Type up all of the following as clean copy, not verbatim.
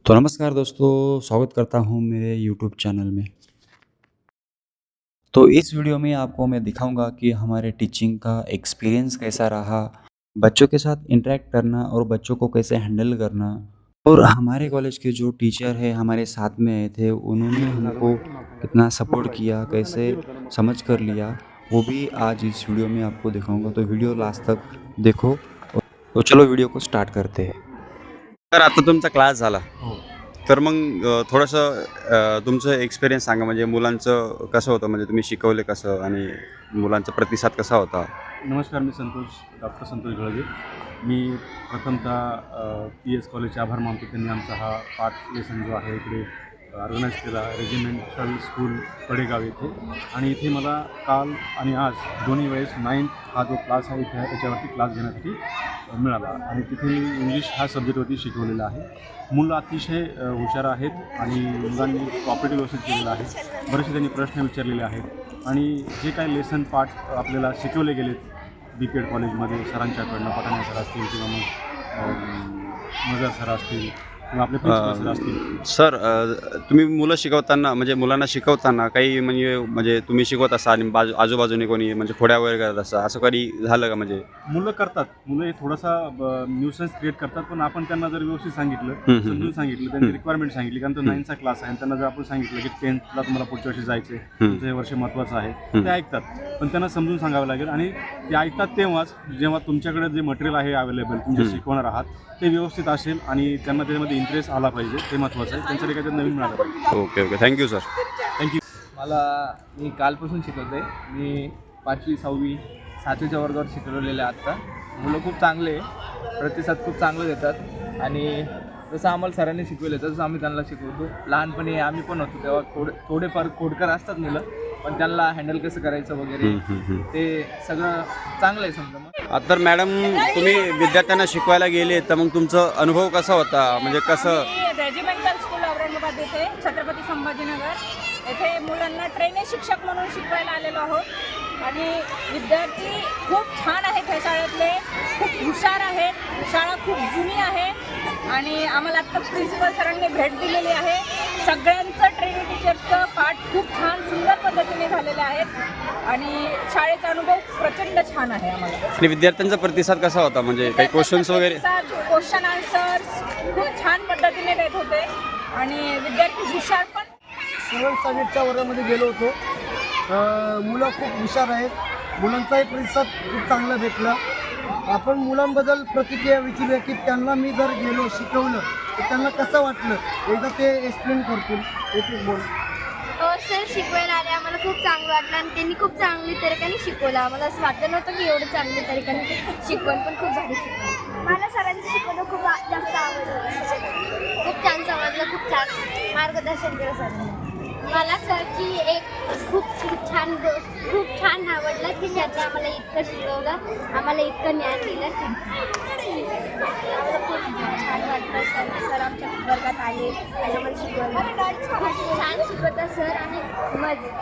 तो नमस्कार दोस्तों, स्वागत करता हूँ मेरे यूट्यूब चैनल में। तो इस वीडियो में आपको मैं दिखाऊँगा कि हमारे टीचिंग का एक्सपीरियंस कैसा रहा, बच्चों के साथ इंटरैक्ट करना और बच्चों को कैसे हैंडल करना। और हमारे कॉलेज के जो टीचर हैं हमारे साथ में आए थे, उन्होंने हमको कितना सपोर्ट किया, कैसे समझ कर लिया, वो भी आज इस वीडियो में आपको दिखाऊँगा। तो वीडियो लास्ट तक देखो। तो चलो वीडियो को स्टार्ट करते हैं। तर आता तुमचा क्लास झाला. हो. तर मग थोडंसं तुमचं एक्सपिरियन्स सांगा, म्हणजे मुलांचं कसं होतं, म्हणजे तुम्ही शिकवले कसं आणि मुलांचा प्रतिसाद कसा होता? नमस्कार, मी डॉक्टर संतोष घळगे. मी प्रथमतः पी.एस. कॉलेजचे आभार मानतो. त्यांनी आमचा हा पाठ लेसन जो आहे इकडे ऑर्गनाईज केला रेजिमेंटल स्कूल पडेगाव येथे. आणि इथे मला काल आणि आज दोन्ही वेळेस 9th हा जो क्लास आहे इथे त्याच्यावरती क्लास घेण्यासाठी मिळाला. आणि तिथे मी इंग्लिश ह्या सब्जेक्टवरती शिकवलेलं आहे. मुलं अतिशय हुशार आहेत आणि मुलांनी कॉपरेटिव्ह व्यवस्थित केलेलं आहे. बरेचसे त्यांनी प्रश्न विचारलेले आहेत आणि जे काही लेसन पाठ आपल्याला शिकवले गेलेत बी.पी.एड कॉलेजमध्ये सरांच्याकडनं, पठाणे सर असतील किंवा मग मजर सर असतील किंवा आपले प्रिन्सिपल सर असतील. सर, तुम्ही मुलं शिकवताना, म्हणजे मुलांना शिकवताना काही म्हणजे तुम्ही शिकवत असाल आणि आजूबाजूने कोणी म्हणजे खोड्या वगैरे करत असा, असं कधी झालं का? म्हणजे मुलं करतात. मुलं हे थोडासा न्यूसन्स क्रिएट करतात, पण आपण त्यांना जर व्यवस्थित सांगितलं, समजून सांगितलं, त्यांची रिक्वायरमेंट सांगितली, कारण तो 9th चा क्लास आहे आणि त्यांना जर आपण सांगितलं की 10th ला तुम्हाला पुढच्या वर्षी जायचं आहे, तुमचं हे वर्ष महत्त्वाचं आहे, ते ऐकतात. पण त्यांना समजून सांगावं लागेल आणि ते ऐकतात तेव्हाच जेव्हा तुमच्याकडे जे मटेरियल आहे अवेलेबल, तुम्ही जे शिकवणार आहात ते व्यवस्थित असेल आणि त्यांना त्याच्यामध्ये इंटरेस्ट आला पाहिजे, ते महत्त्वाचं आहे. त्यांच्याकडे काहीतरी नवीन मिळालं पाहिजे. Okay okay, thank you sir. Thank you. मी कालपासून शिकवतो आहे. मी 5वी 6वी 7वीच्या वर्गावर शिकवलेलं आहे आत्ता. मुलं खूप चांगले आहे, प्रतिसाद खूप चांगले देतात आणि जसं आम्हाला सरांनी शिकवलं तसं आम्ही त्यांना शिकवतो. लहानपणी आम्ही पण होतो तेव्हा थोडेफार खोडकर असतात मुलं, पण त्यांना हँडल कसं करायचं वगैरे ते सगळं चांगलं आहे समजा. मग तर मॅडम, तुम्ही विद्यार्थ्यांना शिकवायला गेले तर मग तुमचा अनुभव कसा होता, म्हणजे कसं? रेजिमेंटल स्कूल औरंगाबाद येथे छत्रपती संभाजीनगर येथे मुलांना ट्रेनिंग शिक्षक म्हणून शिकवायला आलेलो आहोत आणि विद्यार्थी खूप छान आहेत. ह्या शाळेतले खूप हुशार आहेत. शाळा खूप जुनी आहे आणि आम्हाला आत्ता प्रिन्सिपल सरांनी भेट दिलेली आहे. सगळ्यांचं ट्रेनिंग टीचरचं पाठ खूप छान सुंदर पद्धतीने झालेले आहेत आणि शाळेचा अनुभव प्रचंड छान आहे आम्हाला. आणि विद्यार्थ्यांचा प्रतिसाद कसा होता, म्हणजे काही क्वेश्चन्स वगैरे? क्वेश्चन आन्सर्स खूप छान पद्धतीने देत होते आणि विद्यार्थी हुशार पण. 7th स्टँडर्डच्या वर्गामध्ये गेलो होतो. मुलं खूप हुशार आहेत. मुलांचाही प्रतिसाद खूप चांगला भेटला. आपण मुलांबद्दल प्रतिक्रिया विचारूया की त्यांना मी जर गेलो शिकवलं तर त्यांना कसं वाटलं, एकदा ते एक्सप्लेन करतील. एक बोल. सर शिकवायला आले, आम्हाला खूप चांगलं वाटलं आणि त्यांनी खूप चांगली तरीक्याने शिकवलं. आम्हाला असं वाटलं नव्हतं की एवढं चांगल्या तरीक्याने शिकवण, पण खूप भारी शिकवलं. मला सरांचं शिकवणं खूप जास्त आवडलं. खूप छान समजलं, खूप छान मार्गदर्शन केलं सरांनी. मला सरची एक खूप छान आवडलं की त्यांनी आम्हाला इतकं शिकवलं, आम्हाला इतकं ज्ञान दिलं. आम्हाला खूप छान वाटलं. सर आमच्या वर्गात आले आणि आम्हाला शिकवलं. खूप छान शिकवतात सर आणि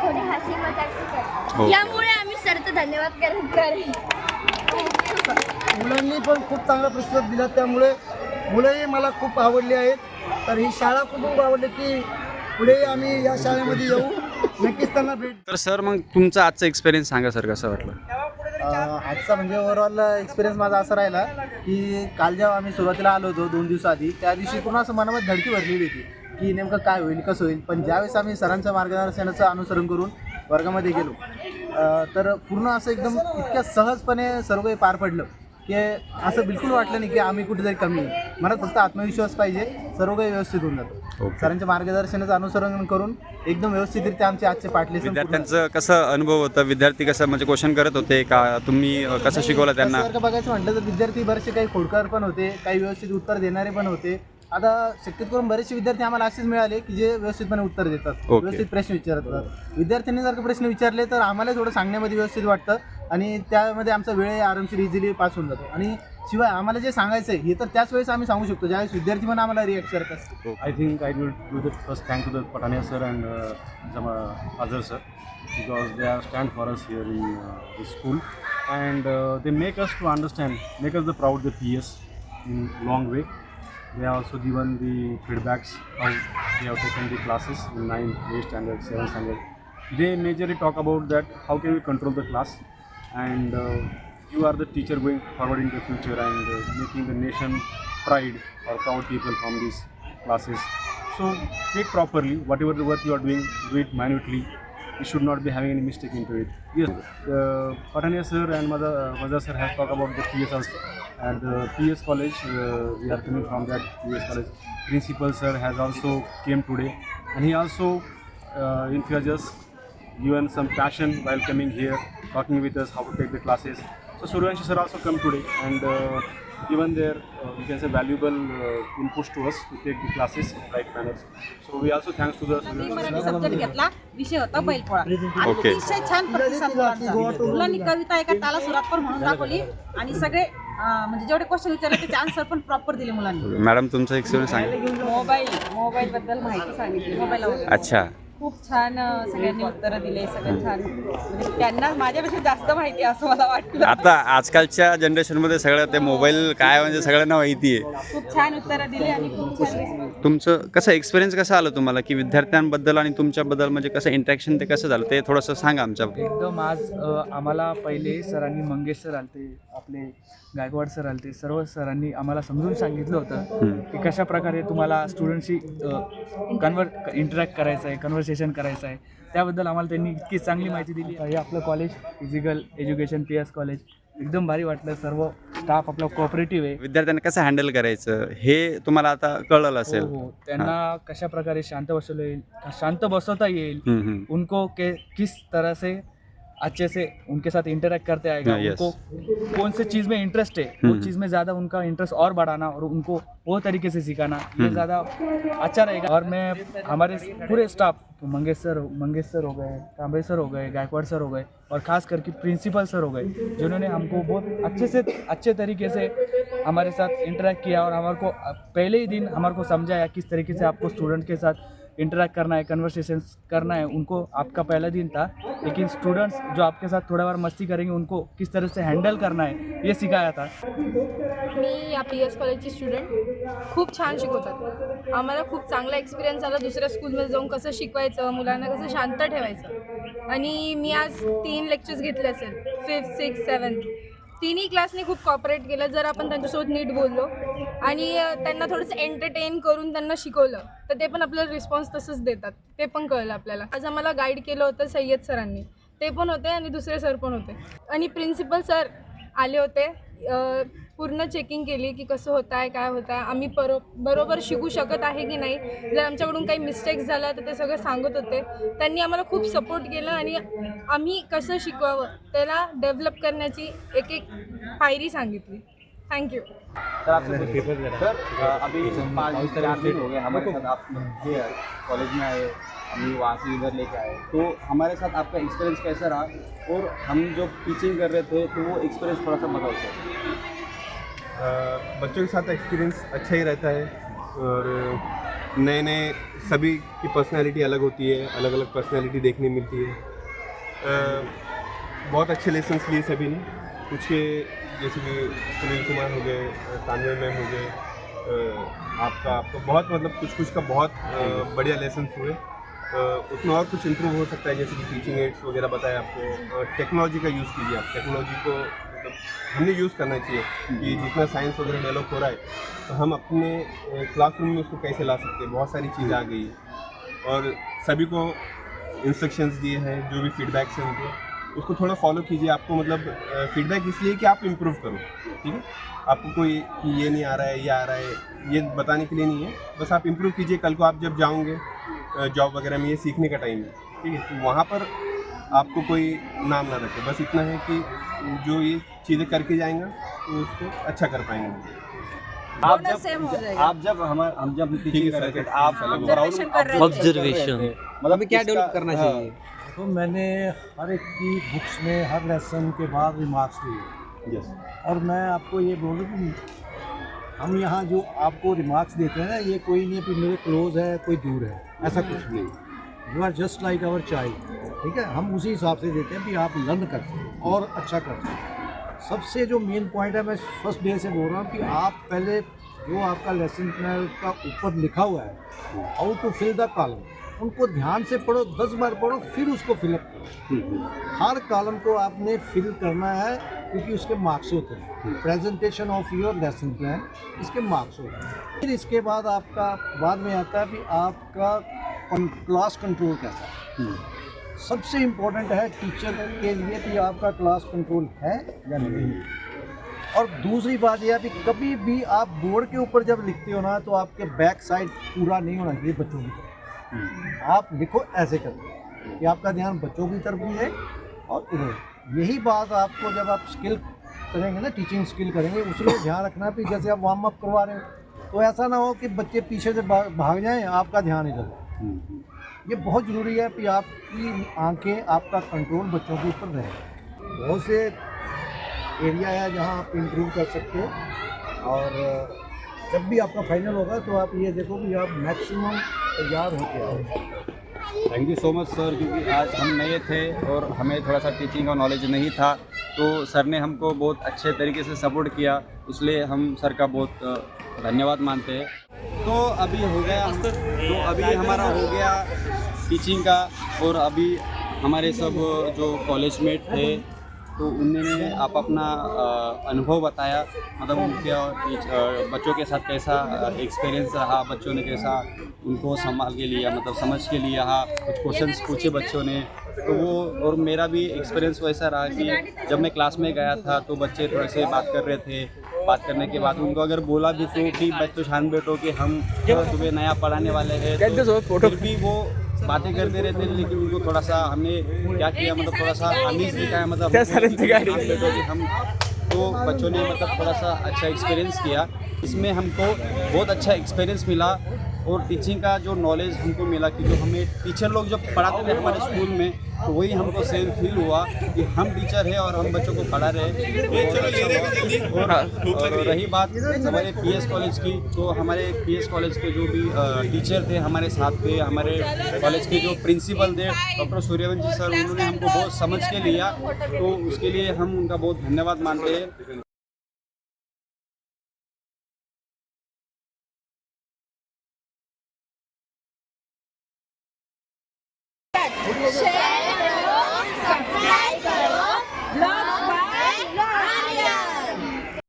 थोडी हसी मजाक करतात. यामुळे आम्ही सरचं धन्यवाद करेन. मुलांनी पण खूप चांगला प्रतिसाद दिला, त्यामुळे मुलंही मला खूप आवडली आहेत. तर ही शाळा खूप आवडली की पुढे आम्ही या शाळेमध्ये येऊ, नक्कीच त्यांना भेट. तर सर, मग तुमचा आजचा एक्सपिरियन्स सांगा सर, कसं वाटलं? आजचा म्हणजे ओव्हरऑल एक्सपिरियन्स माझा असा राहिला की काल जेव्हा आम्ही सुरुवातीला आलो होतो 2 दिवसाआधी, त्या दिवशी पूर्ण असं मनामध्ये धडकी भरलेली होती की नेमकं काय होईल, कसं होईल. पण ज्यावेळेस आम्ही सरांच्या मार्गदर्शनाचं अनुसरण करून वर्गामध्ये गेलो तर पूर्ण असं एकदम इतक्या सहजपणे सर्व काही पार पडलं की असं बिलकुल वाटलं नाही की आम्ही कुठेतरी कमी आहे. मला फक्त आत्मविश्वास पाहिजे, सर्व काही व्यवस्थित होऊन जातं. सरांच्या मार्गदर्शनाचं अनुसरण करून एकदम व्यवस्थितरित्या आमचे आजचे पाठ लेसन. विद्यार्थ्यांचं कसं अनुभव होता? विद्यार्थी कसं म्हणजे क्वेश्चन करत होते का? तुम्ही कसं शिकवलं त्यांना? जर का बघायचं म्हटलं तर विद्यार्थी बरेचसे काही खोडकर पण होते, काही व्यवस्थित उत्तर देणारे पण होते. आता शक्यतो करून बरेचसे विद्यार्थी आम्हाला असेच मिळाले की जे व्यवस्थितपणे उत्तर देतात, व्यवस्थित प्रश्न विचारतात. विद्यार्थ्यांनी जर का प्रश्न विचारले तर आम्हाला थोडं सांगण्यामध्ये व्यवस्थित वाटतं आणि त्यामध्ये आमचा वेळ आरामशीर इझिली पास होऊन जातो. आणि शिवाय आम्हाला जे सांगायचं आहे हे तर त्याच वेळेस आम्ही सांगू शकतो ज्यावेळेस विद्यार्थी पण आम्हाला रिॲक्ट करत असतो. I think I will do the first thank to the Patania sir and Azhar sir because they are stand for us here in the school and they make us to understand, make us the proud the PS in long way They have also given the feedbacks how they have taken the classes in 9th, 8th standard, 7th standard. They majorly talk about that how can we control the class, and you are the teacher going forward in the future and making the nation pride or proud people from these classes. So take properly whatever the work you are doing, do it minutely. You should not be having any mistake into it. Yes, Patania sir and Maza sir have talked about the PS also. At the PS college, we are coming from that PS college. Principal sir has also came today, and he also enthusiastic, given some passion while coming here, talking with us how to take the classes. So Suryanshi sir also come today and given their you can say valuable inputs to us to take the classes in right manners. So we also thanks to the me Marathi subject घेतला, विषय होता Bailpola. Okay. अतिशय छान प्रतिसाद मुलांचा. मुलांनी कविता एका ताला सुरात पण म्हणून दाखवली आणि सगळे म्हणजे जेवढे क्वेश्चन विचारले त्याचे आन्सर पण प्रॉपर दिले मुलांनी. मॅडम तुमचा एक्सपिरियन्स सांगा. मोबाईल बद्दल माहिती सांगितली. मोबाईल अच्छा. खूप छान सगळ्यांनी उत्तरं दिले. सगळं छान म्हणजे त्यांना माझ्यापेक्षा जास्त माहिती आहे असं मला वाटलं. आता आजकालच्या जनरेशनमध्ये सगळं ते मोबाईल काय म्हणजे सगळ्यांना माहिती आहे. खूप छान उत्तरं दिली आणि खूप छान response. तुमचं कसं एक्सपिरियन्स कसं आलं तुम्हाला की विद्यार्थ्यांबद्दल आणि तुमच्याबद्दल म्हणजे कसं इंटरॅक्शन ते कसं झालं ते थोडंसं सांगा आमच्या. एकदम आज आम्हाला पहिले सरांनी मंगेश सर आलते, आपले गायकवाड सर आलते, सर्व सरांनी आम्हाला समजून सांगितलं होतं की कशा प्रकारे तुम्हाला स्टुडंटशी इंटरॅक्ट करायचं आहे, कन्व्हर्सेशन करायचं आहे. त्याबद्दल आम्हाला त्यांनी इतकी चांगली माहिती दिली. हे आपलं college physical education PS college एकदम भारी वाटलं. सर्व स्टाफ आपला कोऑपरेटिव्ह आहे. विद्यार्थ्यांना कसं हँडल करायचं हे तुम्हाला आता कळलं असेल. हो, त्यांना कशा प्रकारे शांत बसवता येईल, उनको किस तरह से अच्छे से उनके साथ इंटरेक्ट करते आएगा, Yes. उनको कौन से चीज़ में इंटरेस्ट है वो चीज़ में ज़्यादा उनका इंटरेस्ट और बढ़ाना और उनको वो तरीके से सिखाना ये ज़्यादा अच्छा रहेगा. और मैं हमारे पूरे स्टाफ मंगेश सर हो गए, कांबळे सर हो गए, गायकवाड़ सर हो गए और ख़ास करके प्रिंसिपल सर हो गए जिन्होंने हमको बहुत अच्छे तरीके से हमारे साथ इंटरेक्ट किया और हमारे को पहले ही दिन हमारे को समझाया किस तरीके से आपको स्टूडेंट के साथ इंटरेक्ट करना है, कन्वर्सेशन करना है. उनको आपका पहला दिन था, लेकिन स्टूडेंट्स जो आपके साथ थोड़ा बार मस्ती करेंगे उनको किस तरह से हँडल करना है ये सिखाया था. मी या PS कॉलेजची स्टुडंट. खूप छान शिकवतात. आम्हाला खूप चांगला एक्सपिरियन्स आला दुसऱ्या स्कूलमध्ये जाऊन कसं शिकवायचं, मुलांना कसं शांत ठेवायचं. आणि मी आज 3 लेक्चर्स घेतले असेल, 5th, 6th, 7th. तिन्ही क्लासने खूप कॉपरेट केलं. जर आपण त्यांच्यासोबत नीट बोललो आणि त्यांना थोडंसं एंटरटेन करून त्यांना शिकवलं तर ते पण आपल्याला रिस्पॉन्स तसंच देतात. ते पण कळलं आपल्याला. आज आम्हाला गाईड केलं होतं सय्यद सरांनी, ते पण होते आणि दुसरे सर पण होते आणि प्रिन्सिपल सर आले होते. पूर्ण चेकिंग केली की कसं होत आहे, काय होत आहे, आम्ही बरोबर शिकू शकत आहे की नाही. जर आमच्याकडून काही मिस्टेक्स झाल्या तर ते सगळं सांगत होते. त्यांनी आम्हाला खूप सपोर्ट केलं आणि आम्ही कसं शिकवावं त्याला डेव्हलप करण्याची एक पायरी सांगितली. थँक्यू. सर अभी 5 दिन हो गए हमारे साथ आप कॉलेज में आए, हम वहाँ से इधर लेके आए, तो हमारे साथ आपका एक्सपीरियंस कैसा रहा और हम जो टीचिंग कर रहे थे तो वो एक्सपीरियंस थोड़ा सा बताओ सर. बच्चों के साथ एक्सपीरियंस अच्छा ही रहता है और नए सभी की पर्सनालिटी अलग होती है, अलग अलग पर्सनालिटी देखने मिलती है. बहुत अच्छे लेसन्स लिए सभी ने. कुछ के जैसे कि सुनील कुमार हो गए, तानवी मैम हो गए, आपका बहुत मतलब कुछ का बहुत बढ़िया लेसन्स हुए. उसमें और कुछ इम्प्रूव हो सकता है, जैसे कि टीचिंग एड्स वगैरह बताए आपको. टेक्नोलॉजी का यूज़ कीजिए आप. टेक्नोलॉजी को मतलब हमने यूज़ करना चाहिए कि जितना साइंस वगैरह डेवलप हो रहा है तो हम अपने क्लासरूम में उसको कैसे ला सकते हैं. बहुत सारी चीज़ें आ गई है और सभी को इंस्ट्रक्शंस दिए हैं, जो भी फीडबैक्स हैं उनको उसको थोड़ा फॉलो कीजिए. आपको मतलब फीडबैक इसलिए कि आप इम्प्रूव करो. ठीक है, आपको कोई कि ये नहीं आ रहा है, ये आ रहा है, ये बताने के लिए नहीं है. बस आप इम्प्रूव कीजिए. कल को आप जब जाओगे जॉब वगैरह में, ये सीखने का टाइम है. ठीक है, तो वहाँ पर आपको कोई नाम ना रखे. बस इतना है कि जो ये चीज़ें करके जाएंगे तो उसको अच्छा कर पाएंगे. आप जब हम जब टीचिंग कर रहे थे आप ऑब्जर्वेशन कर रहे थे. ऑब्जर्वेशन मतलब क्या डेवलप करना चाहिए. तो मैंने हर एक की बुक्स में हर लेसन के बाद रिमार्क्स दिए. यस. और मैं आपको ये बोलूँ कि हम यहाँ जो आपको रिमार्क्स देते हैं ना, ये कोई नहीं कि मेरे क्लोज है कोई दूर है, ऐसा कुछ नहीं. You are just like our child. ठीक है, हम उसी हिसाब से देते हैं कि आप लर्न कर सकें और अच्छा कर सकें. सबसे जो मेन पॉइंट है, मैं फर्स्ट डे से बोल रहा हूँ कि आप पहले जो आपका लेसन प्लान का ऊपर लिखा हुआ है, हाउ टू फिल द कॉलम, उनको ध्यान से पढ़ो, 10 बार पढ़ो, फिर उसको फिलअप करो। हर कॉलम को आपने फिल करना है, क्योंकि उसके मार्क्स होते हैं। Presentation of your lesson plan, इसके मार्क्स होते हैं। फिर इसके बाद आपका बाद में आता है कि आपका क्लास कंट्रोल कैसा है। सबसे इम्पोर्टेंट है टीचर के लिए कि आपका क्लास कंट्रोल है या नहीं। और दूसरी बात यह है कि कभी भी आप बोर्ड के ऊपर जब लिखते हो ना, तो आपके बैक साइड पूरा नहीं होना चाहिए बच्चों की तरफ। आप लिखो ऐसे करके कि आपका ध्यान बच्चों की तरफ भी है और इधर। यही बात आपको जब आप स्किल करेंगे ना, टीचिंग स्किल करेंगे, उसमें ध्यान रखना भी जैसे आप वार्म अप करवा रहे हो, तो ऐसा ना हो कि बच्चे पीछे से भाग जाएं, आपका ध्यान इधर। ये बहुत ज़रूरी है कि आपकी आंखें, आपका कंट्रोल बच्चों के ऊपर रहे। बहुत से एरिया है जहां आप इम्प्रूव कर सकते हो, और जब भी आपका फाइनल होगा तो आप ये देखो कि आप मैक्सिमम तैयार होके आओ। Thank you so much sir, क्योंकि आज हम नए थे और हमें थोड़ा सा टीचिंग का नॉलेज नहीं था, तो सर ने हमको बहुत अच्छे तरीके से सपोर्ट किया, इसलिए हम सर का बहुत धन्यवाद मानते हैं। तो अभी हो गया, तो अभी हमारा हो गया टीचिंग का, और अभी हमारे सब जो कॉलेज मेट थे तो उन्होंने आप अपना अनुभव बताया, मतलब उनके बच्चों के साथ कैसा एक्सपीरियंस रहा, बच्चों ने कैसा उनको संभाल के लिया, मतलब समझ के लिया, कुछ क्वेश्चंस पूछे बच्चों ने, तो वो, और मेरा भी एक्सपीरियंस वैसा रहा कि जब मैं क्लास में गया था तो बच्चे थोड़े से बात कर रहे थे, बात करने के बाद उनको अगर बोला भी तो कि बच्चों शांत बैठो कि हम तुम्हें नया पढ़ाने वाले हैं, तो फिर भी वो बातें करते रहते हैं, लेकिन उनको थोड़ा सा हमने क्या किया, मतलब थोड़ा सा आमीज़ दिखाया, मतलब कि हम, तो बच्चों ने मतलब थोड़ा सा अच्छा एक्सपीरियंस किया। इसमें हमको बहुत अच्छा एक्सपीरियंस मिला, और टीचिंग का जो नॉलेज हमको मिला कि जो हमें टीचर लोग जब पढ़ाते थे हमारे स्कूल में, तो वही हमको सेम फील हुआ कि हम टीचर हैं और हम बच्चों को पढ़ा रहे हैं। और रही बात हमारे पीएस कॉलेज की, तो हमारे पीएस कॉलेज के जो भी टीचर थे हमारे साथ थे, हमारे कॉलेज के जो प्रिंसिपल थे डॉक्टर सूर्यवंशी सर, उन्होंने हमको बहुत समझ के लिया, तो उसके लिए हम उनका बहुत धन्यवाद मानते हैं। शेर